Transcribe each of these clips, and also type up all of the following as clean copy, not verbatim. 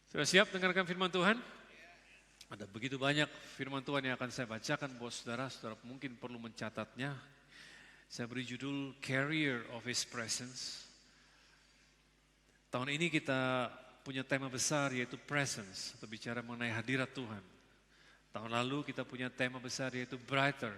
Sudah siap dengarkan firman Tuhan? Ada begitu banyak firman Tuhan yang akan saya bacakan buat saudara. Saudara mungkin perlu mencatatnya. Saya beri judul Carrier of His Presence. Tahun ini kita punya tema besar yaitu Presence, atau bicara mengenai hadirat Tuhan. Tahun lalu kita punya tema besar yaitu Brighter,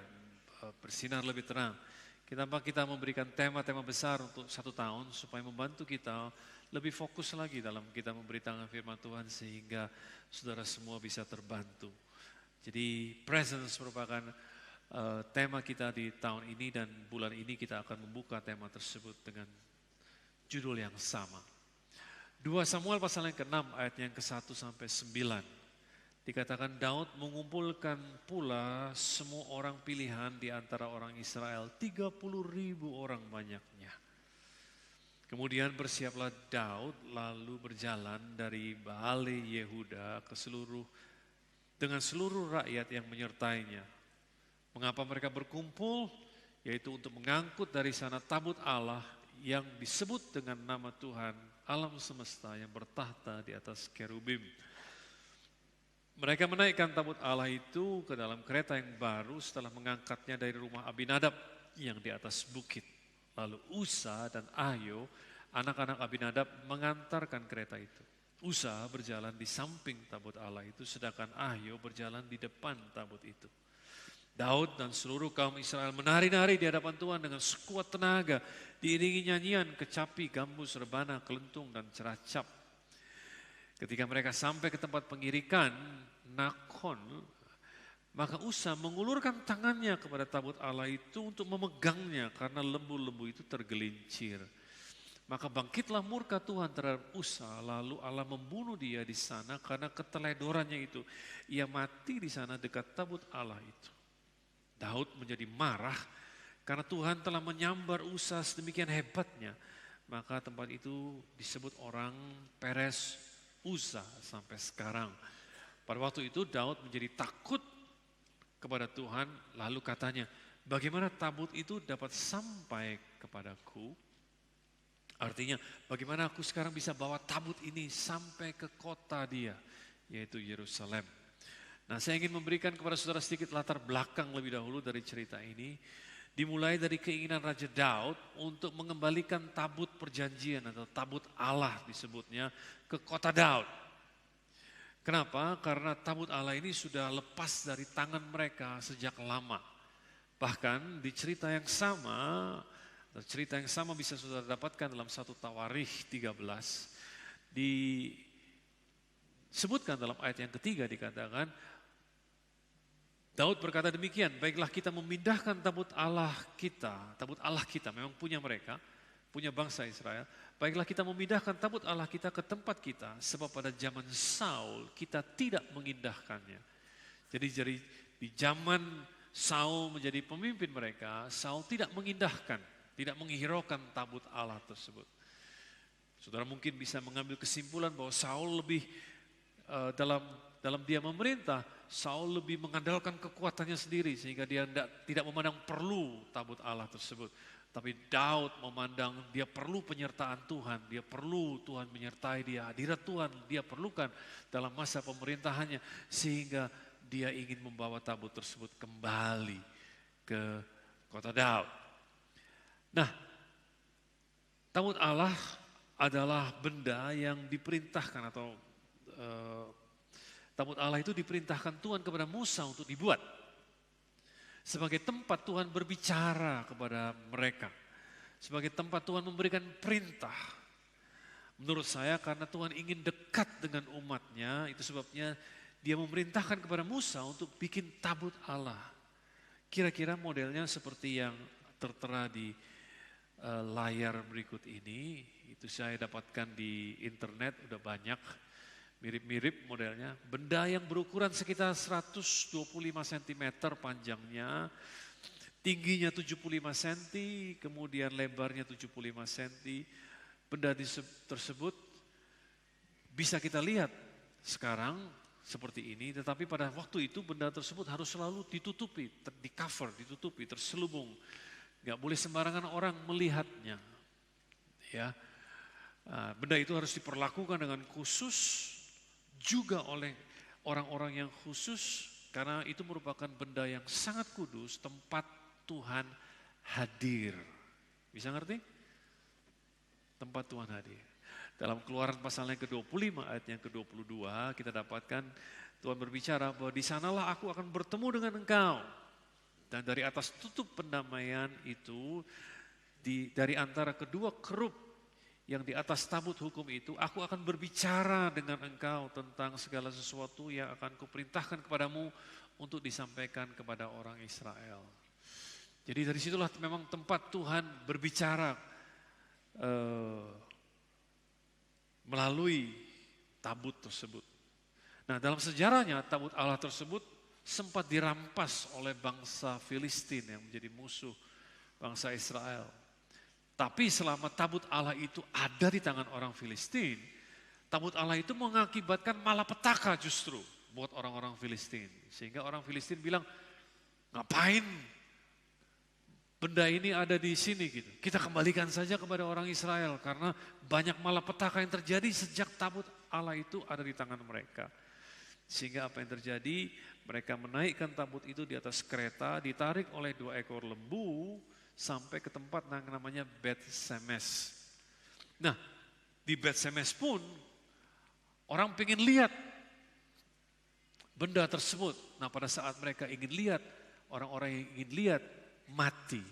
bersinar lebih terang. Kita memberikan tema-tema besar untuk 1 tahun supaya membantu kita lebih fokus lagi dalam kita memberitakan firman Tuhan sehingga saudara semua bisa terbantu. Jadi presence merupakan tema kita di tahun ini, dan bulan ini kita akan membuka tema tersebut dengan judul yang sama. 2 Samuel pasal yang ke-6 ayat yang ke-1 sampai 9. Dikatakan Daud mengumpulkan pula semua orang pilihan di antara orang Israel, 30.000 orang banyaknya. Kemudian bersiaplah Daud lalu berjalan dari Baale Yehuda dengan seluruh rakyat yang menyertainya. Mengapa mereka berkumpul? Yaitu untuk mengangkut dari sana tabut Allah yang disebut dengan nama Tuhan alam semesta yang bertahta di atas kerubim. Mereka menaikkan tabut Allah itu ke dalam kereta yang baru setelah mengangkatnya dari rumah Abinadab yang di atas bukit. Lalu Usa dan Ahyo, anak-anak Abinadab, mengantarkan kereta itu. Usa berjalan di samping tabut Allah itu, sedangkan Ahyo berjalan di depan tabut itu. Daud dan seluruh kaum Israel menari-nari di hadapan Tuhan dengan sekuat tenaga, diiringi nyanyian, kecapi, gambus, rebana, kelentung, dan ceracap. Ketika mereka sampai ke tempat pengirikan Nakon, maka Usa mengulurkan tangannya kepada tabut Allah itu untuk memegangnya karena lembu-lembu itu tergelincir. Maka bangkitlah murka Tuhan terhadap Usa, lalu Allah membunuh dia di sana karena keteledorannya itu. Ia mati di sana dekat tabut Allah itu. Daud menjadi marah karena Tuhan telah menyambar Usa sedemikian hebatnya. Maka tempat itu disebut orang Peres Uza sampai sekarang. Pada waktu itu Daud menjadi takut kepada Tuhan, lalu katanya, bagaimana tabut itu dapat sampai kepadaku? Artinya, bagaimana aku sekarang bisa bawa tabut ini sampai ke kota dia, yaitu Yerusalem. Nah, saya ingin memberikan kepada saudara sedikit latar belakang lebih dahulu dari cerita ini. Dimulai dari keinginan Raja Daud untuk mengembalikan tabut perjanjian atau tabut Allah disebutnya ke kota Daud. Kenapa? Karena tabut Allah ini sudah lepas dari tangan mereka sejak lama. Bahkan di cerita yang sama bisa saudara dapatkan dalam 1 Tawarikh 13. Disebutkan dalam ayat yang ketiga, dikatakan Daud berkata demikian, baiklah kita memindahkan tabut Allah kita memang punya mereka, punya bangsa Israel. Baiklah kita memindahkan tabut Allah kita ke tempat kita, sebab pada zaman Saul kita tidak mengindahkannya. Jadi di zaman Saul menjadi pemimpin mereka, Saul tidak mengindahkan, tidak menghiraukan tabut Allah tersebut. Saudara mungkin bisa mengambil kesimpulan bahwa Saul lebih dalam dia memerintah, Saul lebih mengandalkan kekuatannya sendiri sehingga dia tidak memandang perlu tabut Allah tersebut. Tapi Daud memandang dia perlu penyertaan Tuhan, dia perlu Tuhan menyertai dia, hadirat Tuhan dia perlukan dalam masa pemerintahannya sehingga dia ingin membawa tabut tersebut kembali ke kota Daud. Nah, tabut Allah adalah benda yang diperintahkan atau tabut Allah itu diperintahkan Tuhan kepada Musa untuk dibuat sebagai tempat Tuhan berbicara kepada mereka, sebagai tempat Tuhan memberikan perintah. Menurut saya karena Tuhan ingin dekat dengan umatnya, itu sebabnya dia memerintahkan kepada Musa untuk bikin tabut Allah. Kira-kira modelnya seperti yang tertera di layar berikut ini, itu saya dapatkan di internet, udah banyak. Mirip-mirip modelnya, benda yang berukuran sekitar 125 cm panjangnya, tingginya 75 cm, kemudian lebarnya 75 cm. Benda tersebut bisa kita lihat sekarang seperti ini, tetapi pada waktu itu benda tersebut harus selalu ditutupi, ditutupi, terselubung. Gak boleh sembarangan orang melihatnya. Ya, benda itu harus diperlakukan dengan khusus juga oleh orang-orang yang khusus karena itu merupakan benda yang sangat kudus, tempat Tuhan hadir. Bisa ngerti? Tempat Tuhan hadir. Dalam Keluaran pasal yang ke-25 ayat yang ke-22 kita dapatkan Tuhan berbicara bahwa di sanalah aku akan bertemu dengan engkau. Dan dari atas tutup pendamaian itu, dari antara kedua kerup yang di atas tabut hukum itu, aku akan berbicara dengan engkau tentang segala sesuatu yang akan kuperintahkan kepadamu untuk disampaikan kepada orang Israel. Jadi dari situlah memang tempat Tuhan berbicara melalui tabut tersebut. Nah, dalam sejarahnya tabut Allah tersebut sempat dirampas oleh bangsa Filistin yang menjadi musuh bangsa Israel. Tapi selama tabut Allah itu ada di tangan orang Filistin, tabut Allah itu mengakibatkan malapetaka justru buat orang-orang Filistin. Sehingga orang Filistin bilang, ngapain benda ini ada di sini gitu. Kita kembalikan saja kepada orang Israel karena banyak malapetaka yang terjadi sejak tabut Allah itu ada di tangan mereka. Sehingga apa yang terjadi, mereka menaikkan tabut itu di atas kereta, ditarik oleh 2 ekor lembu sampai ke tempat yang namanya Bet Semes. Nah, di Bet Semes pun orang pengen lihat benda tersebut. Nah, pada saat mereka ingin lihat, orang-orang yang ingin lihat mati.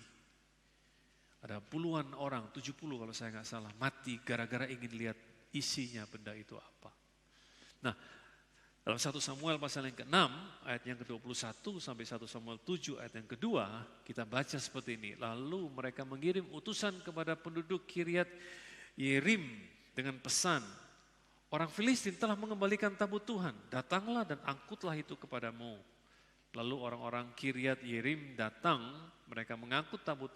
Ada puluhan orang, 70 kalau saya nggak salah, mati gara-gara ingin lihat isinya benda itu apa. Nah, dalam 1 Samuel pasal yang ke-6 ayat yang ke-21 sampai 1 Samuel 7 ayat yang kedua kita baca seperti ini. Lalu mereka mengirim utusan kepada penduduk Kiryat Yerim dengan pesan, orang Filistin telah mengembalikan tabut Tuhan, datanglah dan angkutlah itu kepadamu. Lalu orang-orang Kiryat Yerim datang, mereka mengangkut tabut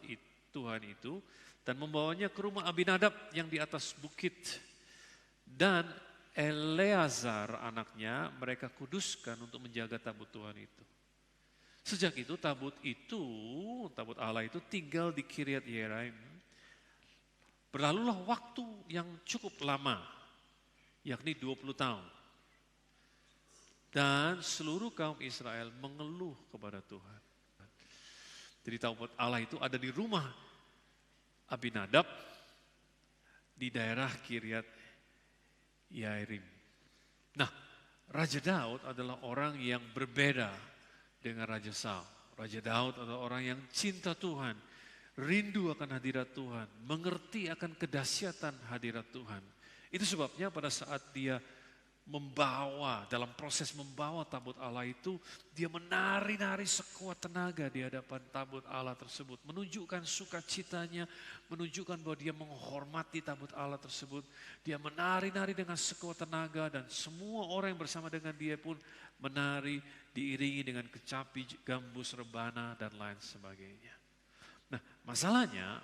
Tuhan itu dan membawanya ke rumah Abinadab yang di atas bukit. Dan Eleazar anaknya mereka kuduskan untuk menjaga tabut Tuhan itu. Sejak itu tabut Allah itu tinggal di Kiryat Yerim. Berlalulah waktu yang cukup lama, yakni 20 tahun. Dan seluruh kaum Israel mengeluh kepada Tuhan. Jadi tabut Allah itu ada di rumah Abinadab di daerah Kiryat Yerim. Nah, Raja Daud adalah orang yang berbeda dengan Raja Saul. Raja Daud adalah orang yang cinta Tuhan, rindu akan hadirat Tuhan, mengerti akan kedahsyatan hadirat Tuhan. Itu sebabnya pada saat dia dalam proses membawa tabut Allah itu, dia menari-nari sekuat tenaga di hadapan tabut Allah tersebut. Menunjukkan sukacitanya, menunjukkan bahwa dia menghormati tabut Allah tersebut. Dia menari-nari dengan sekuat tenaga dan semua orang yang bersama dengan dia pun menari diiringi dengan kecapi, gambus, rebana dan lain sebagainya. Nah, masalahnya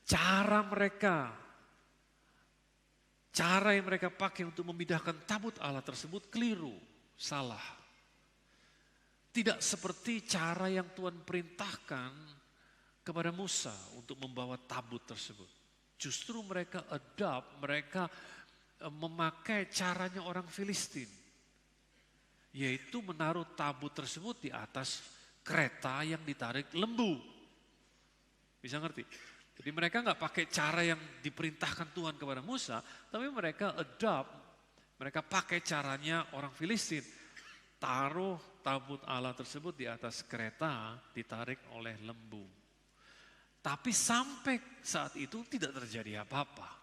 cara yang mereka pakai untuk memindahkan tabut Allah tersebut keliru, salah. Tidak seperti cara yang Tuhan perintahkan kepada Musa untuk membawa tabut tersebut. Justru mereka memakai caranya orang Filistin. Yaitu menaruh tabut tersebut di atas kereta yang ditarik lembu. Bisa ngerti? Jadi mereka nggak pakai cara yang diperintahkan Tuhan kepada Musa, tapi mereka pakai caranya orang Filistin. Taruh tabut Allah tersebut di atas kereta, ditarik oleh lembu. Tapi sampai saat itu tidak terjadi apa-apa.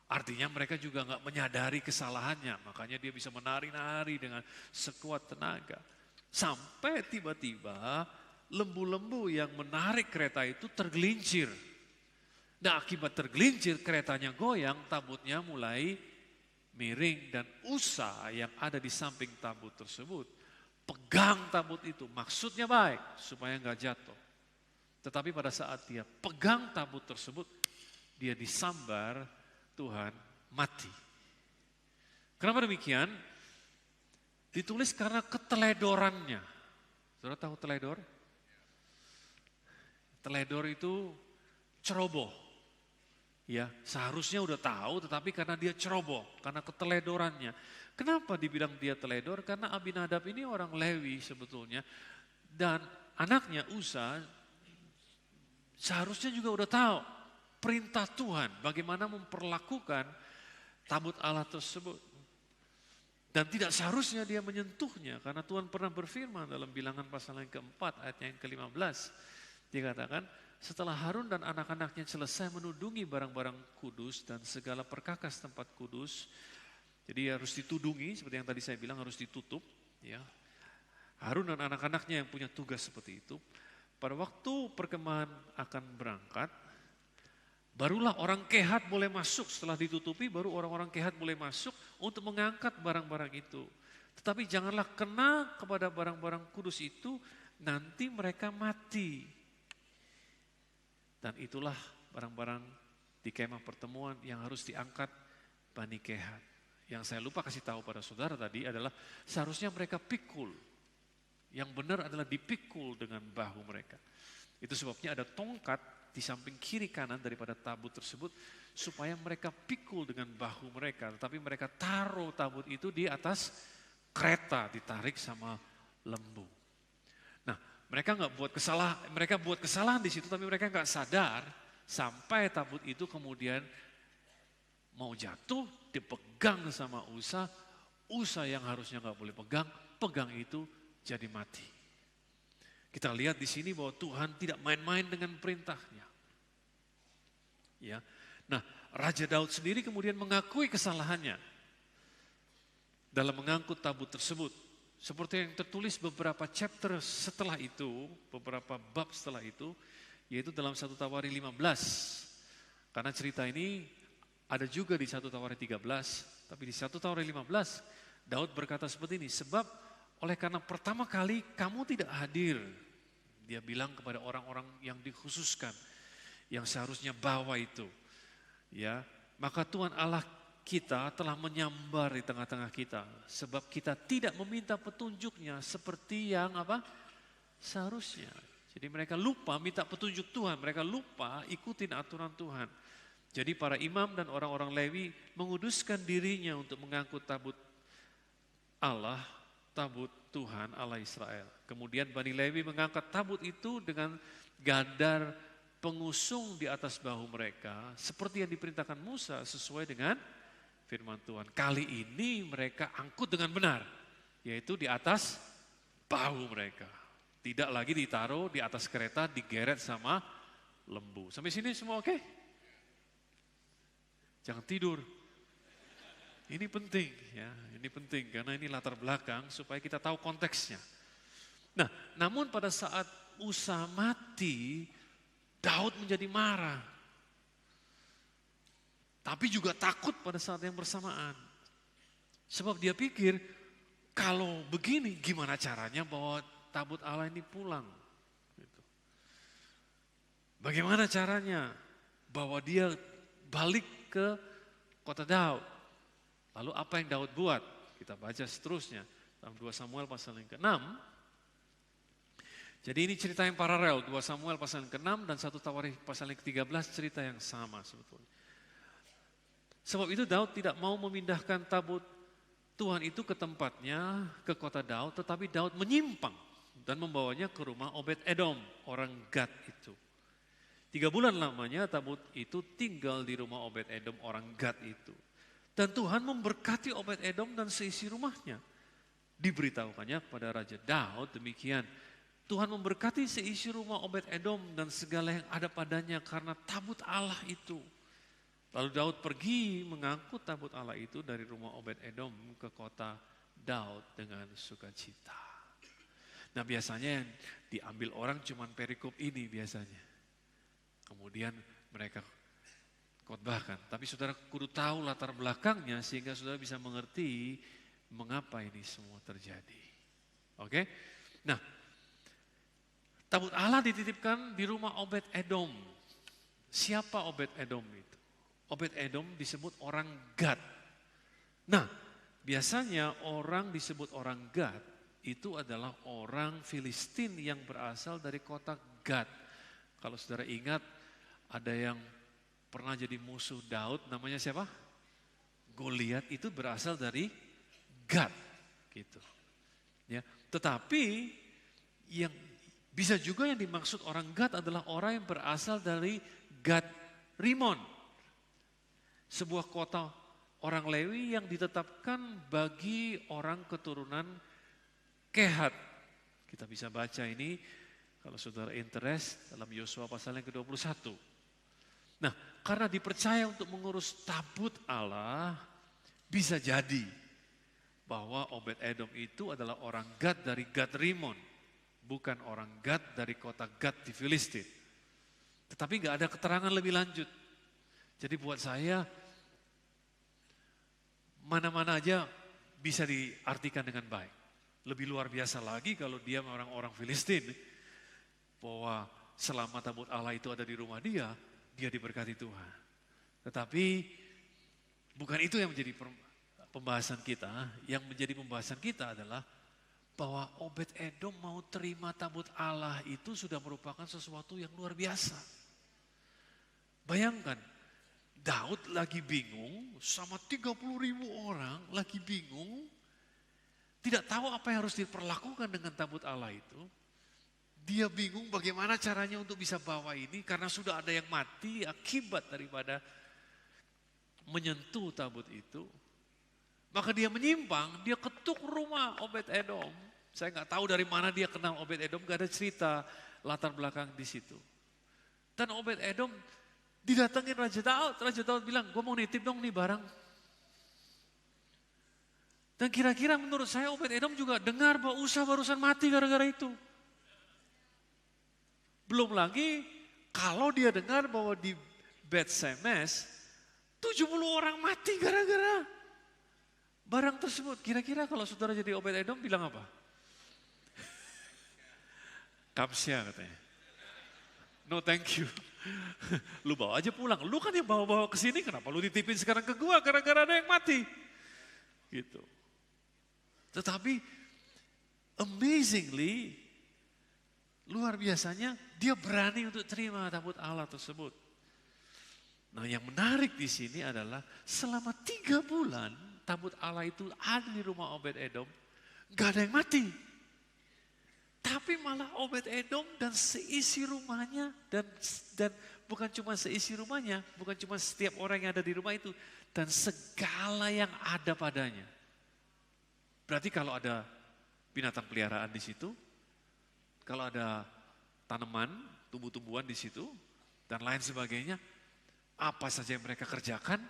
Artinya mereka juga nggak menyadari kesalahannya, makanya dia bisa menari-nari dengan sekuat tenaga. Sampai tiba-tiba lembu-lembu yang menarik kereta itu tergelincir. Nah, akibat tergelincir keretanya goyang, tabutnya mulai miring dan Usa yang ada di samping tabut tersebut pegang tabut itu. Maksudnya baik supaya nggak jatuh. Tetapi pada saat dia pegang tabut tersebut, dia disambar Tuhan mati. Kenapa demikian? Ditulis karena keteledorannya. Saudara tahu teledor? Teledor itu ceroboh. Ya, seharusnya udah tahu tetapi karena dia ceroboh, karena keteledorannya. Kenapa dibilang dia teledor? Karena Abinadab ini orang Lewi sebetulnya dan anaknya Usa seharusnya juga udah tahu perintah Tuhan bagaimana memperlakukan tabut Allah tersebut. Dan tidak seharusnya dia menyentuhnya karena Tuhan pernah berfirman dalam Bilangan pasal yang keempat ayatnya yang ke-15. Dia katakan, setelah Harun dan anak-anaknya selesai menudungi barang-barang kudus dan segala perkakas tempat kudus, jadi harus ditudungi seperti yang tadi saya bilang harus ditutup. Ya. Harun dan anak-anaknya yang punya tugas seperti itu. Pada waktu perkemahan akan berangkat, barulah orang kehat boleh masuk setelah ditutupi, baru orang-orang kehat boleh masuk untuk mengangkat barang-barang itu. Tetapi janganlah kena kepada barang-barang kudus itu, nanti mereka mati. Dan itulah barang-barang di kemah pertemuan yang harus diangkat Bani Kehat. Yang saya lupa kasih tahu pada saudara tadi adalah seharusnya mereka pikul. Yang benar adalah dipikul dengan bahu mereka. Itu sebabnya ada tongkat di samping kiri kanan daripada tabut tersebut supaya mereka pikul dengan bahu mereka. Tetapi mereka taruh tabut itu di atas kereta ditarik sama lembu. Mereka buat kesalahan di situ, tapi mereka nggak sadar sampai tabut itu kemudian mau jatuh, dipegang sama Usa. Usa yang harusnya nggak boleh pegang itu jadi mati. Kita lihat di sini bahwa Tuhan tidak main-main dengan perintahnya. Ya, nah Raja Daud sendiri kemudian mengakui kesalahannya dalam mengangkut tabut tersebut. Seperti yang tertulis beberapa chapter setelah itu, beberapa bab setelah itu, yaitu dalam 1 Tawari 15. Karena cerita ini ada juga di 1 Tawari 13, tapi di 1 Tawari 15, Daud berkata seperti ini, sebab oleh karena pertama kali kamu tidak hadir, dia bilang kepada orang-orang yang dikhususkan, yang seharusnya bawa itu, ya, maka Tuhan Allah kita telah menyambar di tengah-tengah kita sebab kita tidak meminta petunjuknya seperti yang seharusnya. Jadi mereka lupa minta petunjuk Tuhan, mereka lupa ikutin aturan Tuhan. Jadi para imam dan orang-orang Lewi menguduskan dirinya untuk mengangkut tabut Allah, tabut Tuhan Allah Israel. Kemudian Bani Lewi mengangkat tabut itu dengan gandar pengusung di atas bahu mereka seperti yang diperintahkan Musa sesuai dengan firman Tuhan. Kali ini mereka angkut dengan benar, yaitu di atas bahu mereka. Tidak lagi ditaruh di atas kereta, digeret sama lembu. Sampai sini semua oke? Jangan tidur. Ini penting ya, ini penting karena ini latar belakang supaya kita tahu konteksnya. Nah, namun pada saat Usa mati, Daud menjadi marah. Tapi juga takut pada saat yang bersamaan. Sebab dia pikir, kalau begini gimana caranya bawa tabut Allah ini pulang. Gitu. Bagaimana caranya bawa dia balik ke kota Daud. Lalu apa yang Daud buat? Kita baca seterusnya. Dalam 2 Samuel pasal yang ke-6. Jadi ini cerita yang paralel. 2 Samuel pasal yang ke-6 dan 1 Tawari pasal yang ke-13 cerita yang sama sebetulnya. Sebab itu Daud tidak mau memindahkan tabut Tuhan itu ke tempatnya, ke kota Daud, tetapi Daud menyimpang dan membawanya ke rumah Obed-Edom, orang Gad itu. 3 bulan lamanya tabut itu tinggal di rumah Obed-Edom, orang Gad itu. Dan Tuhan memberkati Obed-Edom dan seisi rumahnya. Diberitahukannya kepada Raja Daud demikian, Tuhan memberkati seisi rumah Obed-Edom dan segala yang ada padanya karena tabut Allah itu. Lalu Daud pergi mengangkut tabut Allah itu dari rumah Obed-Edom ke kota Daud dengan sukacita. Nah biasanya yang diambil orang cuma perikop ini biasanya. Kemudian mereka khotbahkan. Tapi saudara kudu tahu latar belakangnya sehingga saudara bisa mengerti mengapa ini semua terjadi. Oke? Nah, tabut Allah dititipkan di rumah Obed-Edom. Siapa Obed-Edom itu? Obed-Edom disebut orang Gad. Nah, biasanya orang disebut orang Gad itu adalah orang Filistin yang berasal dari kota Gad. Kalau saudara ingat, ada yang pernah jadi musuh Daud, namanya siapa? Goliat, itu berasal dari Gad, gitu. Ya, tetapi yang bisa juga yang dimaksud orang Gad adalah orang yang berasal dari Gad Rimon, sebuah kota orang Lewi yang ditetapkan bagi orang keturunan Kehat. Kita bisa baca ini kalau saudara interest dalam Yosua pasal yang ke-21. Nah, karena dipercaya untuk mengurus tabut Allah, bisa jadi bahwa Obed-Edom itu adalah orang Gad dari Gad Rimon, bukan orang Gad dari kota Gad di Filistin. Tetapi nggak ada keterangan lebih lanjut. Jadi buat saya, mana-mana aja bisa diartikan dengan baik. Lebih luar biasa lagi kalau dia orang-orang Filistin, bahwa selama tabut Allah itu ada di rumah dia diberkati Tuhan. Tetapi bukan itu yang menjadi pembahasan kita. Yang menjadi pembahasan kita adalah bahwa Obed-Edom mau terima tabut Allah itu sudah merupakan sesuatu yang luar biasa. Bayangkan, Daud lagi bingung, sama 30.000 orang lagi bingung, tidak tahu apa yang harus diperlakukan dengan tabut Allah itu. Dia bingung bagaimana caranya untuk bisa bawa ini karena sudah ada yang mati akibat daripada menyentuh tabut itu. Maka dia menyimpang, dia ketuk rumah Obed-Edom. Saya nggak tahu dari mana dia kenal Obed-Edom, gak ada cerita latar belakang di situ. Dan Obed-Edom didatengin Raja Daud. Raja Daud bilang, gue mau nitip dong nih barang. Dan kira-kira menurut saya Obed-Edom juga dengar bahwa Usa barusan mati gara-gara itu. Belum lagi kalau dia dengar bahwa di Bet-Semes 70 orang mati gara-gara barang tersebut. Kira-kira kalau saudara jadi Obed-Edom bilang apa? Kamsya katanya. No thank you. Lu bawa aja pulang. Lu kan yang bawa-bawa ke sini, kenapa lu ditipin sekarang ke gua gara-gara ada yang mati? Gitu. Tetapi amazingly, luar biasanya dia berani untuk terima tabut Allah tersebut. Nah, yang menarik di sini adalah selama 3 bulan tabut Allah itu ada di rumah Obed-Edom, gak ada yang mati. Tapi malah Obed-Edom dan seisi rumahnya dan bukan cuma seisi rumahnya, bukan cuma setiap orang yang ada di rumah itu, dan segala yang ada padanya. Berarti kalau ada binatang peliharaan di situ, kalau ada tanaman, tumbuh-tumbuhan di situ, dan lain sebagainya, apa saja yang mereka kerjakan,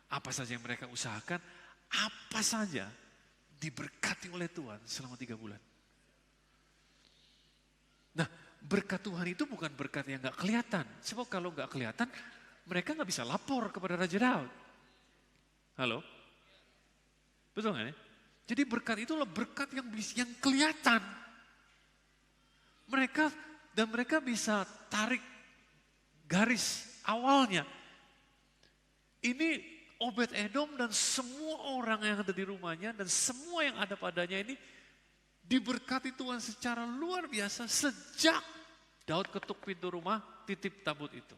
apa saja yang mereka usahakan, apa saja diberkati oleh Tuhan selama 3 bulan. Nah, berkat Tuhan itu bukan berkat yang gak kelihatan. Sebab kalau gak kelihatan, mereka gak bisa lapor kepada Raja Daud. Halo? Betul gak ya? Jadi berkat itulah berkat yang kelihatan. Mereka bisa tarik garis awalnya. Ini Obed-Edom dan semua orang yang ada di rumahnya dan semua yang ada padanya ini diberkati Tuhan secara luar biasa sejak Daud ketuk pintu rumah, titip tabut itu.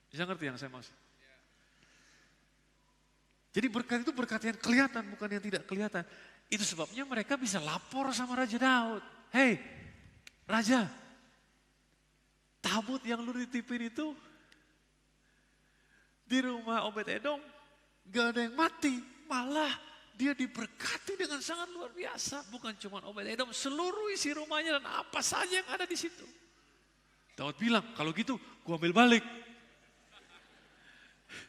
Bisa ngerti yang saya maksud? Jadi berkat itu berkat yang kelihatan, bukan yang tidak kelihatan. Itu sebabnya mereka bisa lapor sama Raja Daud. Hei, Raja, tabut yang lu dititipin itu di rumah Obed-Edom gak ada yang mati. Malah dia diberkati dengan sangat luar biasa. Bukan cuma Obed-Edom, seluruh isi rumahnya dan apa saja yang ada di situ. Daud bilang, kalau gitu gua ambil balik.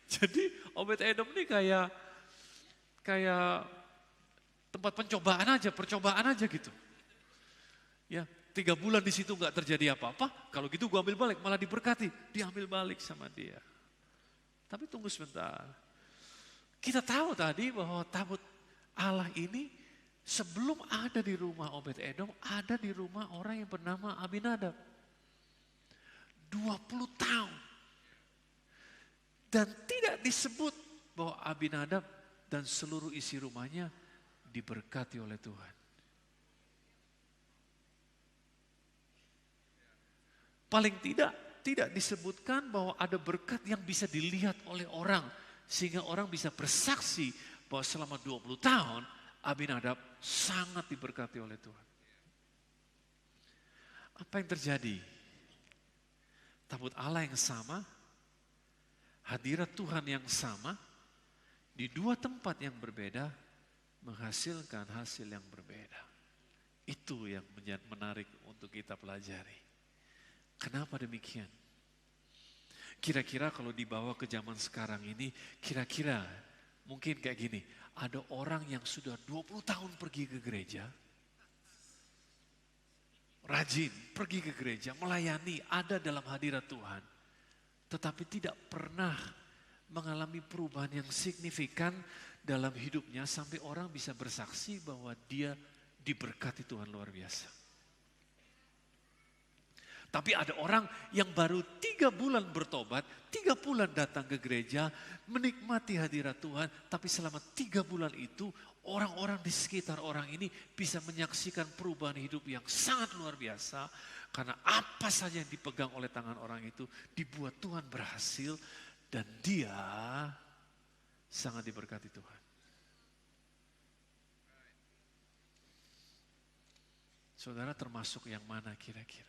Jadi Obed-Edom ini kayak tempat percobaan aja gitu. Ya, 3 bulan di situ nggak terjadi apa-apa. Kalau gitu gua ambil balik, malah diberkati. Diambil balik sama dia. Tapi tunggu sebentar. Kita tahu tadi bahwa tabut Allah ini sebelum ada di rumah Obed-Edom, ada di rumah orang yang bernama Abinadab. 20 tahun. Dan tidak disebut bahwa Abinadab dan seluruh isi rumahnya diberkati oleh Tuhan. Paling tidak tidak disebutkan bahwa ada berkat yang bisa dilihat oleh orang. Sehingga orang bisa bersaksi bahwa selama 20 tahun Abinadab sangat diberkati oleh Tuhan. Apa yang terjadi? Tabut Allah yang sama, hadirat Tuhan yang sama, di dua tempat yang berbeda, menghasilkan hasil yang berbeda. Itu yang menarik untuk kita pelajari. Kenapa demikian? Kira-kira kalau dibawa ke zaman sekarang ini, kira-kira mungkin kayak gini, ada orang yang sudah 20 tahun pergi ke gereja, rajin pergi ke gereja, melayani, ada dalam hadirat Tuhan, tetapi tidak pernah mengalami perubahan yang signifikan dalam hidupnya sampai orang bisa bersaksi bahwa dia diberkati Tuhan luar biasa. Tapi ada orang yang baru 3 bulan bertobat, 3 bulan datang ke gereja, menikmati hadirat Tuhan, tapi selama 3 bulan itu orang-orang di sekitar orang ini bisa menyaksikan perubahan hidup yang sangat luar biasa. Karena apa saja yang dipegang oleh tangan orang itu dibuat Tuhan berhasil dan dia sangat diberkati Tuhan. Saudara termasuk yang mana kira-kira?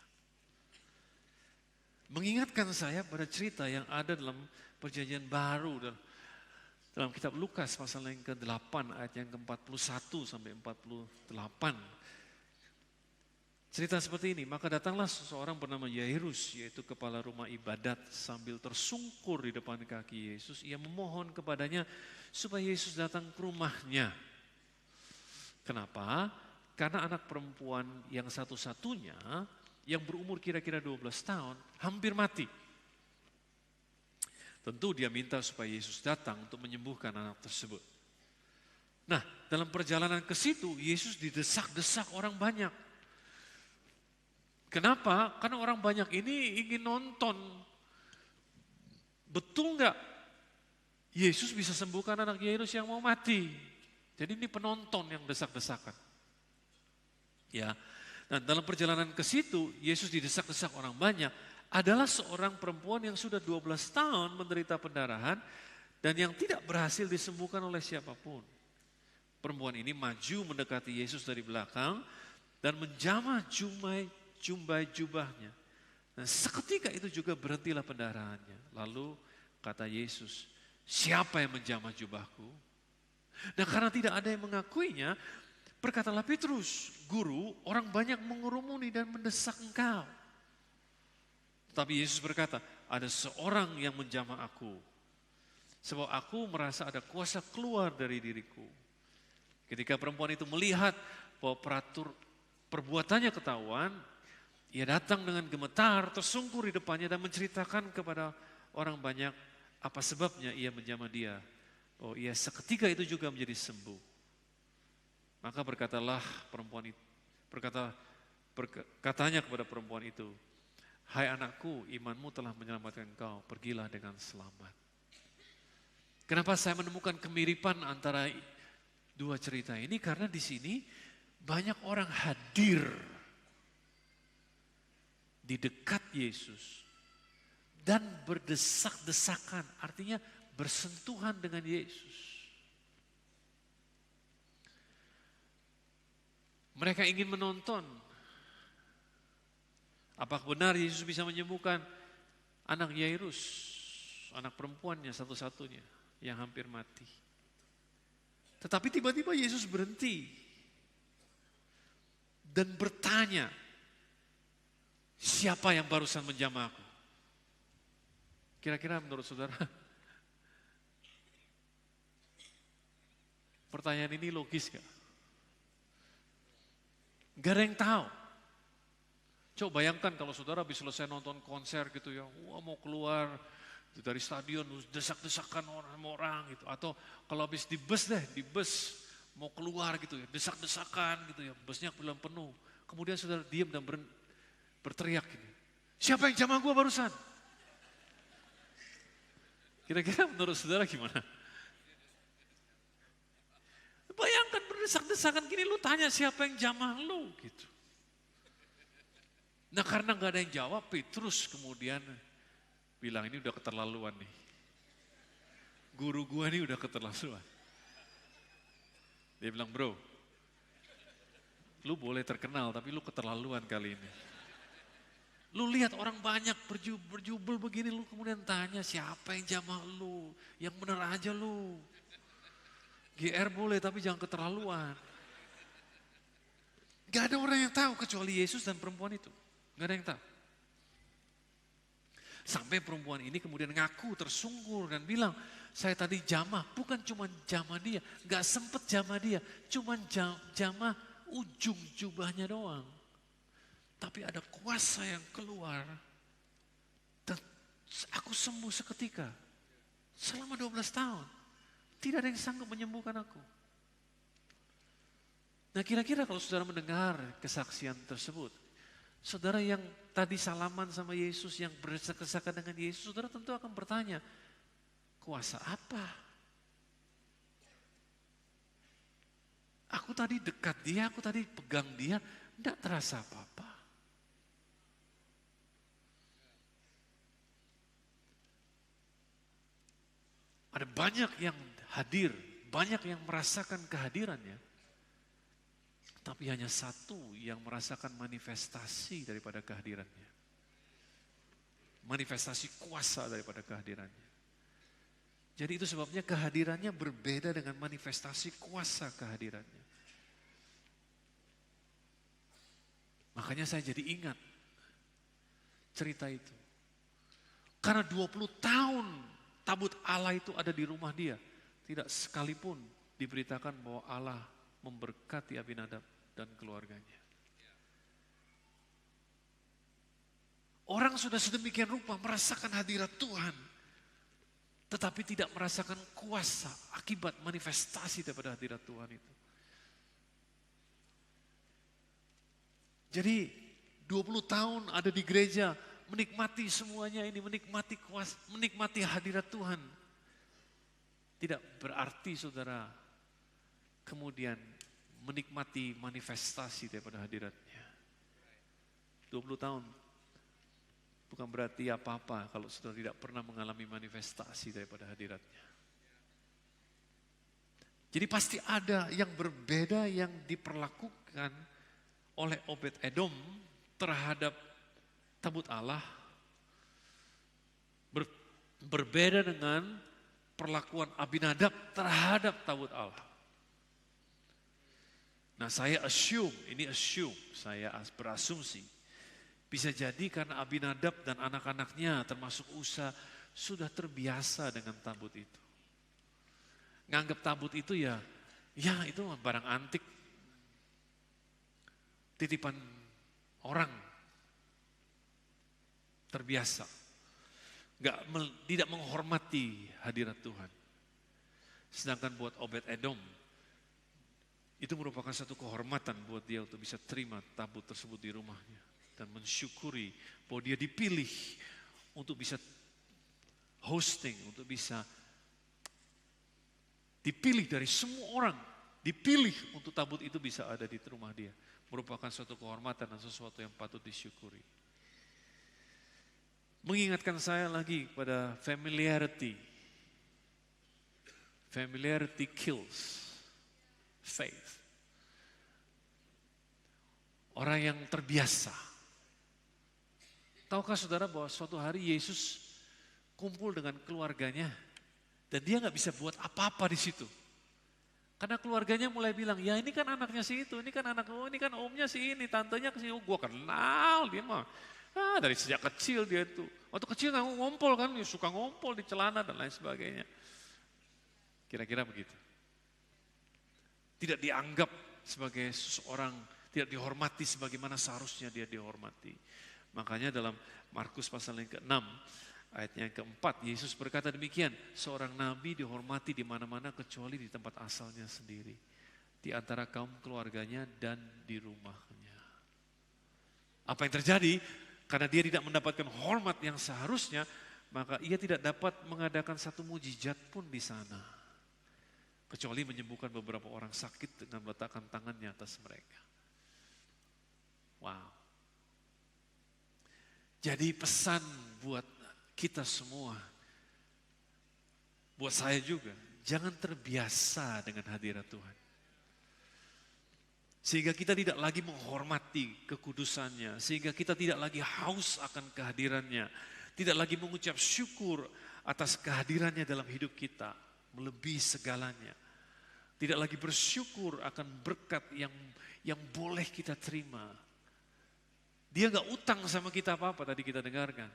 Mengingatkan saya pada cerita yang ada dalam perjanjian baru dalam kitab Lukas pasal yang ke-8 ayat yang ke-41 sampai 48. Cerita seperti ini, maka datanglah seseorang bernama Yairus, yaitu kepala rumah ibadat, sambil tersungkur di depan kaki Yesus. Ia memohon kepadanya supaya Yesus datang ke rumahnya. Kenapa? Karena anak perempuan yang satu-satunya yang berumur kira-kira 12 tahun, hampir mati. Tentu dia minta supaya Yesus datang untuk menyembuhkan anak tersebut. Nah, dalam perjalanan ke situ, Yesus didesak-desak orang banyak. Kenapa? Karena orang banyak ini ingin nonton. Betul nggak Yesus bisa sembuhkan anak Yairus yang mau mati? Jadi ini penonton yang desak-desakan. Ya. Nah, dalam perjalanan ke situ, Yesus didesak-desak orang banyak, adalah seorang perempuan yang sudah 12 tahun menderita pendarahan dan yang tidak berhasil disembuhkan oleh siapapun. Perempuan ini maju mendekati Yesus dari belakang dan menjamah jumbai jubahnya. Dan seketika itu juga berhentilah pendarahannya. Lalu kata Yesus, siapa yang menjamah jubahku? Dan karena tidak ada yang mengakuinya, berkatalah Petrus, Guru, orang banyak mengurumuni dan mendesak engkau. Tapi Yesus berkata, ada seorang yang menjamah aku. Sebab aku merasa ada kuasa keluar dari diriku. Ketika perempuan itu melihat bahwa perbuatannya ketahuan, ia datang dengan gemetar, tersungkur di depannya dan menceritakan kepada orang banyak apa sebabnya ia menjamah dia. Oh, ia seketika itu juga menjadi sembuh. Maka berkatalah perempuan itu, katanya kepada perempuan itu, hai anakku, imanmu telah menyelamatkan engkau, pergilah dengan selamat. Kenapa saya menemukan kemiripan antara dua cerita ini? Karena di sini banyak orang hadir di dekat Yesus dan berdesak-desakan, artinya bersentuhan dengan Yesus. Mereka ingin menonton. Apakah benar Yesus bisa menyembuhkan anak Yairus, anak perempuannya satu-satunya yang hampir mati. Tetapi tiba-tiba Yesus berhenti dan bertanya, siapa yang barusan menjamah aku? Kira-kira menurut saudara, pertanyaan ini logis gak? Gak ada yang tahu. Coba bayangkan kalau saudara habis selesai nonton konser gitu ya, wah mau keluar dari stadion, desak-desakan orang-orang gitu. Atau kalau habis di bus mau keluar gitu ya, desak-desakan gitu ya, busnya belum penuh. Kemudian saudara diam dan berteriak gini, siapa yang jamah gua barusan? Kira-kira menurut saudara gimana? Bayangkan berdesak-desakan gini, lu tanya siapa yang jamah lu gitu. Nah karena gak ada yang jawab, Petrus kemudian bilang ini udah keterlaluan nih. Guru gua nih udah keterlaluan. Dia bilang, bro, lu boleh terkenal tapi lu keterlaluan kali ini. Lu lihat orang banyak berjubel begini, lu kemudian tanya siapa yang jamah lu, yang bener aja lu. GR boleh tapi jangan keterlaluan. Gak ada orang yang tahu kecuali Yesus dan perempuan itu. Gak ada yang tahu. Sampai perempuan ini kemudian ngaku tersungkur dan bilang, saya tadi jamah, bukan cuma jamah dia, gak sempet jamah dia, cuma jamah ujung jubahnya doang. Tapi ada kuasa yang keluar dan aku sembuh seketika. Selama 12 tahun, tidak ada yang sanggup menyembuhkan aku. Nah kira-kira kalau saudara mendengar kesaksian tersebut, saudara yang tadi salaman sama Yesus, yang berdesak-desakan dengan Yesus, saudara tentu akan bertanya, kuasa apa? Aku tadi dekat dia, aku tadi pegang dia, tidak terasa apa-apa. Ada banyak yang hadir, banyak yang merasakan kehadirannya. Tapi hanya satu yang merasakan manifestasi daripada kehadirannya. Manifestasi kuasa daripada kehadirannya. Jadi itu sebabnya kehadirannya berbeda dengan manifestasi kuasa kehadirannya. Makanya saya jadi ingat cerita itu. Karena 20 tahun tabut Allah itu ada di rumah dia. Tidak sekalipun diberitakan bahwa Allah memberkati Abinadab dan keluarganya. Orang sudah sedemikian rupa merasakan hadirat Tuhan, tetapi tidak merasakan kuasa akibat manifestasi daripada hadirat Tuhan itu. Jadi 20 tahun ada di gereja, menikmati semuanya ini, menikmati kuasa, menikmati hadirat Tuhan. Tidak berarti saudara kemudian menikmati manifestasi daripada hadiratnya. 20 tahun bukan berarti apa-apa kalau saudara tidak pernah mengalami manifestasi daripada hadiratnya. Jadi pasti ada yang berbeda yang diperlakukan oleh Obed-Edom terhadap tabut Allah. Berbeda dengan perlakuan Abinadab terhadap tabut Allah. Nah saya saya berasumsi. Bisa jadi karena Abinadab dan anak-anaknya termasuk Usa sudah terbiasa dengan tabut itu. Nganggap tabut itu ya itu barang antik. Titipan orang. Terbiasa. Tidak menghormati hadirat Tuhan. Sedangkan buat Obed-Edom, itu merupakan satu kehormatan buat dia untuk bisa terima tabut tersebut di rumahnya. Dan mensyukuri bahwa dia dipilih untuk bisa hosting, untuk bisa dipilih dari semua orang. Dipilih untuk tabut itu bisa ada di rumah dia. Merupakan suatu kehormatan dan sesuatu yang patut disyukuri. Mengingatkan saya lagi pada familiarity. Familiarity kills faith. Orang yang terbiasa. Tahukah saudara bahwa suatu hari Yesus kumpul dengan keluarganya dan dia nggak bisa buat apa-apa di situ. Karena keluarganya mulai bilang, ya ini kan anaknya si itu, ini kan ini kan omnya si ini, tantenya ke sini, gua kenal dia mah. Dari sejak kecil dia itu. Waktu kecil nggak ngompol kan, suka ngompol di celana dan lain sebagainya. Kira-kira begitu. Tidak dianggap sebagai seseorang, tidak dihormati sebagaimana seharusnya dia dihormati. Makanya dalam Markus pasal yang ke-6, ayatnya yang ke-4, Yesus berkata demikian, seorang nabi dihormati di mana-mana kecuali di tempat asalnya sendiri. Di antara kaum keluarganya dan di rumahnya. Apa yang terjadi? Karena dia tidak mendapatkan hormat yang seharusnya, maka ia tidak dapat mengadakan satu mujizat pun di sana. Kecuali menyembuhkan beberapa orang sakit dengan meletakkan tangannya atas mereka. Wow. Jadi pesan buat kita semua, buat saya juga, jangan terbiasa dengan hadirat Tuhan. Sehingga kita tidak lagi menghormati kekudusannya, sehingga kita tidak lagi haus akan kehadirannya, tidak lagi mengucap syukur atas kehadirannya dalam hidup kita, melebihi segalanya. Tidak lagi bersyukur akan berkat yang boleh kita terima. Dia gak utang sama kita apa-apa tadi kita dengarkan.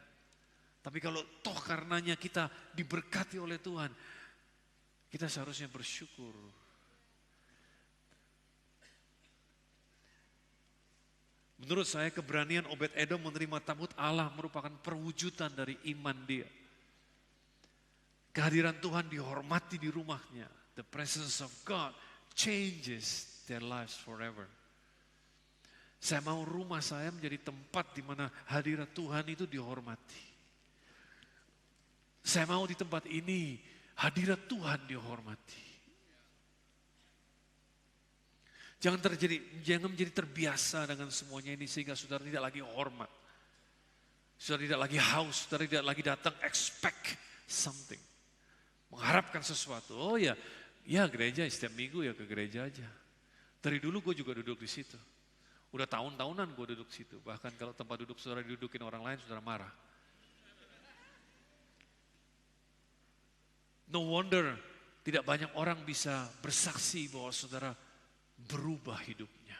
Tapi kalau toh karenanya kita diberkati oleh Tuhan, kita seharusnya bersyukur. Menurut saya keberanian Obed-Edom menerima tabut Allah merupakan perwujudan dari iman dia. Kehadiran Tuhan dihormati di rumahnya. The presence of God changes their lives forever. Saya mau rumah saya menjadi tempat di mana hadirat Tuhan itu dihormati. Saya mau di tempat ini hadirat Tuhan dihormati. Jangan menjadi terbiasa dengan semuanya ini sehingga saudara tidak lagi hormat. Saudara tidak lagi haus, saudara tidak lagi datang expect something. Mengharapkan sesuatu. Oh ya gereja setiap minggu ya ke gereja aja. Dari dulu gue juga duduk di situ. Udah tahun-tahunan gue duduk di situ. Bahkan kalau tempat duduk saudara didudukin orang lain, saudara marah. No wonder tidak banyak orang bisa bersaksi bahwa saudara berubah hidupnya.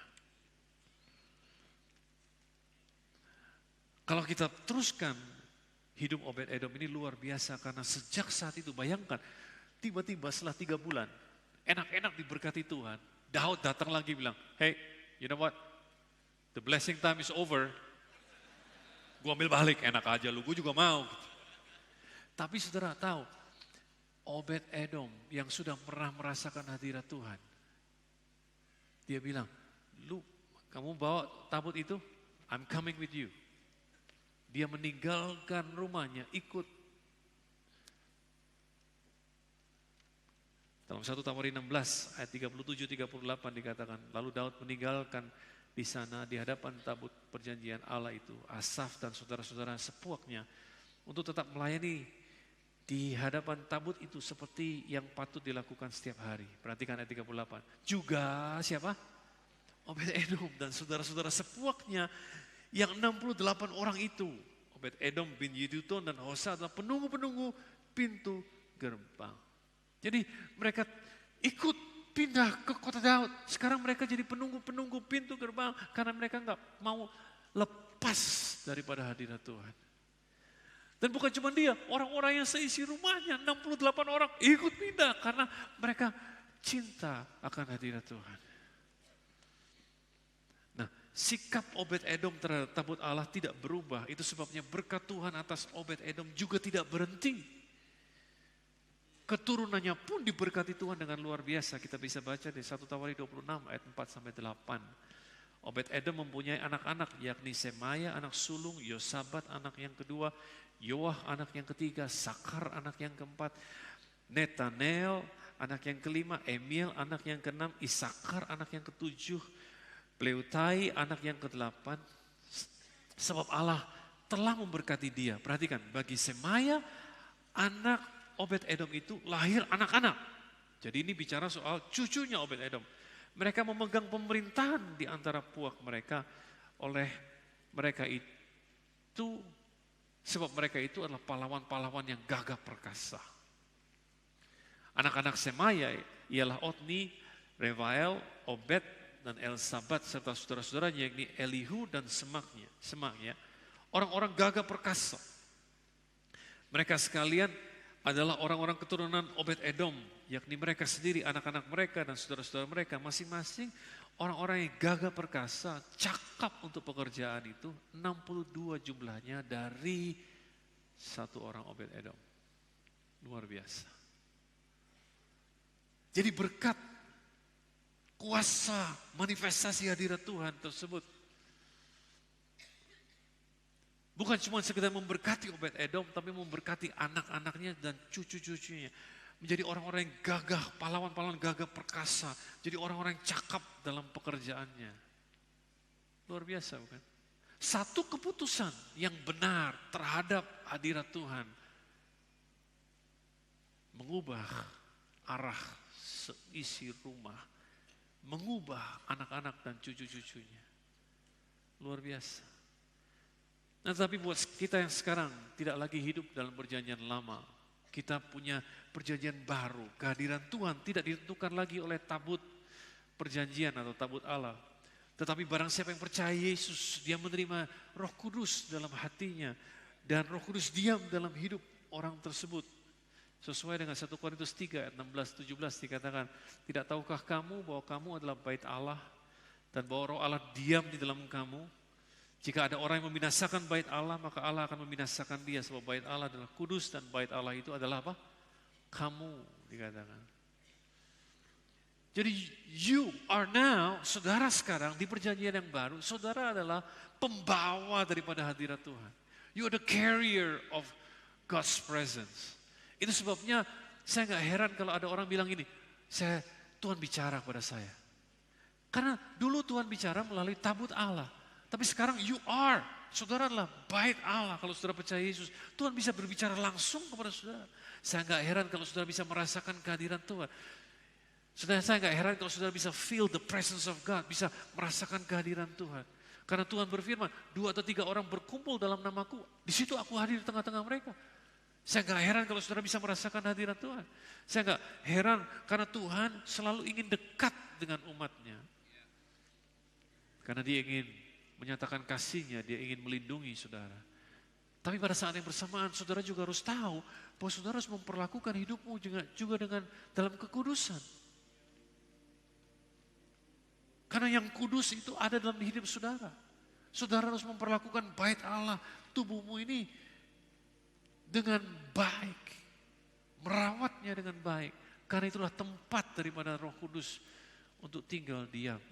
Kalau kita teruskan hidup Obed-Edom ini luar biasa karena sejak saat itu bayangkan tiba-tiba setelah 3 bulan enak-enak diberkati Tuhan. Daud datang lagi bilang, hey you know what, the blessing time is over. Gue ambil balik, enak aja lu, gue juga mau. Tapi saudara tahu, Obed-Edom yang sudah pernah merasakan hadirat Tuhan, dia bilang, kamu bawa tabut itu, I'm coming with you. Dia meninggalkan rumahnya, ikut. Dalam 1 Tawarin 16 ayat 37-38 dikatakan, lalu Daud meninggalkan di sana di hadapan tabut perjanjian Allah itu, Asaf dan saudara-saudara sepuaknya untuk tetap melayani di hadapan tabut itu seperti yang patut dilakukan setiap hari. Perhatikan ayat 38. Juga siapa? Obed-Edom dan saudara-saudara sepuaknya yang 68 orang itu. Obed-Edom bin Yedutun dan Hosa adalah penunggu-penunggu pintu gerbang. Jadi mereka ikut pindah ke kota Daud. Sekarang mereka jadi penunggu-penunggu pintu gerbang karena mereka nggak mau lepas daripada hadirat Tuhan. Dan bukan cuma dia, orang-orang yang seisi rumahnya 68 orang ikut pindah karena mereka cinta akan hadirat Tuhan. Nah, sikap Obed-Edom terhadap tabut Allah tidak berubah. Itu sebabnya berkat Tuhan atas Obed-Edom juga tidak berhenti. Keturunannya pun diberkati Tuhan dengan luar biasa. Kita bisa baca di 1 Tawarin 26 ayat 4-8. Obed-Edom mempunyai anak-anak yakni Semaya anak sulung, Yosabat anak yang kedua, Yoah anak yang ketiga, Sakar anak yang keempat, Netanel anak yang kelima, Emiel anak yang keenam, Isakar anak yang ketujuh, Pleutai anak yang kedelapan. Sebab Allah telah memberkati dia. Perhatikan, bagi Semaya anak Obed-Edom itu lahir anak-anak. Jadi ini bicara soal cucunya Obed-Edom. Mereka memegang pemerintahan di antara puak mereka oleh mereka itu, sebab mereka itu adalah pahlawan-pahlawan yang gagah perkasa. Anak-anak Semaya ialah Otni, Refael, Obed, dan Elsabat serta saudara-saudaranya yakni Elihu dan semaknya. Orang-orang gagah perkasa. Mereka sekalian adalah orang-orang keturunan Obed-Edom, yakni mereka sendiri, anak-anak mereka dan saudara-saudara mereka masing-masing orang-orang yang gagah perkasa, cakap untuk pekerjaan itu, 62 jumlahnya dari satu orang Obed-Edom. Luar biasa. Jadi berkat kuasa manifestasi hadirat Tuhan tersebut bukan cuma sekedar memberkati Obed-Edom, tapi memberkati anak-anaknya dan cucu-cucunya. Menjadi orang-orang yang gagah, pahlawan-pahlawan gagah perkasa. Jadi orang-orang yang cakap dalam pekerjaannya. Luar biasa bukan? Satu keputusan yang benar terhadap hadirat Tuhan mengubah arah seisi rumah, mengubah anak-anak dan cucu-cucunya. Luar biasa. Nah, tapi buat kita yang sekarang tidak lagi hidup dalam perjanjian lama, kita punya perjanjian baru. Kehadiran Tuhan tidak ditentukan lagi oleh tabut perjanjian atau tabut Allah. Tetapi barang siapa yang percaya Yesus, dia menerima Roh Kudus dalam hatinya. Dan Roh Kudus diam dalam hidup orang tersebut. Sesuai dengan 1 Korintus 3 ayat 16-17 dikatakan, tidak tahukah kamu bahwa kamu adalah bait Allah dan bahwa Roh Allah diam di dalam kamu? Jika ada orang yang membinasakan bait Allah, maka Allah akan membinasakan dia. Sebab bait Allah adalah kudus dan bait Allah itu adalah apa? Kamu, dikatakan. Jadi you are now, saudara sekarang di perjanjian yang baru, saudara adalah pembawa daripada hadirat Tuhan. You are the carrier of God's presence. Itu sebabnya saya nggak heran kalau ada orang bilang ini, Tuhan bicara kepada saya. Karena dulu Tuhan bicara melalui tabut Allah. Tapi sekarang you are, saudara adalah bait Allah. Kalau saudara percaya Yesus, Tuhan bisa berbicara langsung kepada saudara. Saya nggak heran kalau saudara bisa merasakan kehadiran Tuhan. Saya nggak heran kalau saudara bisa feel the presence of God, bisa merasakan kehadiran Tuhan. Karena Tuhan berfirman, 2 atau 3 orang berkumpul dalam namaku, di situ aku hadir di tengah-tengah mereka. Saya nggak heran kalau saudara bisa merasakan hadirat Tuhan. Saya nggak heran karena Tuhan selalu ingin dekat dengan umatnya. Karena dia ingin menyatakan kasihnya, dia ingin melindungi saudara. Tapi pada saat yang bersamaan, saudara juga harus tahu bahwa saudara harus memperlakukan hidupmu juga dengan dalam kekudusan. Karena yang kudus itu ada dalam hidup saudara. Saudara harus memperlakukan bait Allah, tubuhmu ini dengan baik. Merawatnya dengan baik. Karena itulah tempat daripada Roh Kudus untuk tinggal diam.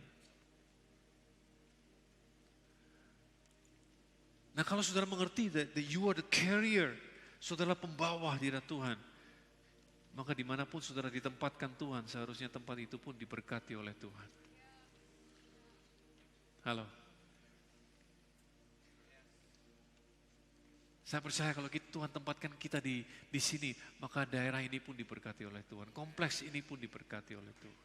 Nah, kalau saudara mengerti that you are the carrier, saudara pembawa hadirat Tuhan, maka dimanapun saudara ditempatkan Tuhan, seharusnya tempat itu pun diberkati oleh Tuhan. Halo. Saya percaya kalau Tuhan tempatkan kita di sini, maka daerah ini pun diberkati oleh Tuhan. Kompleks ini pun diberkati oleh Tuhan.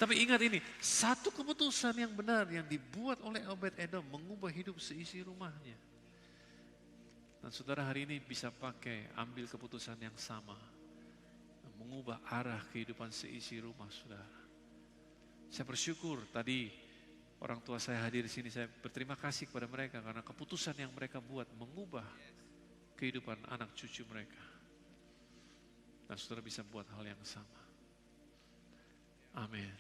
Tapi ingat ini, satu keputusan yang benar yang dibuat oleh Obed-Edom mengubah hidup seisi rumahnya. Dan saudara hari ini bisa ambil keputusan yang sama. Mengubah arah kehidupan seisi rumah saudara. Saya bersyukur tadi orang tua saya hadir di sini, saya berterima kasih kepada mereka karena keputusan yang mereka buat mengubah kehidupan anak cucu mereka. Dan saudara bisa buat hal yang sama. Amin.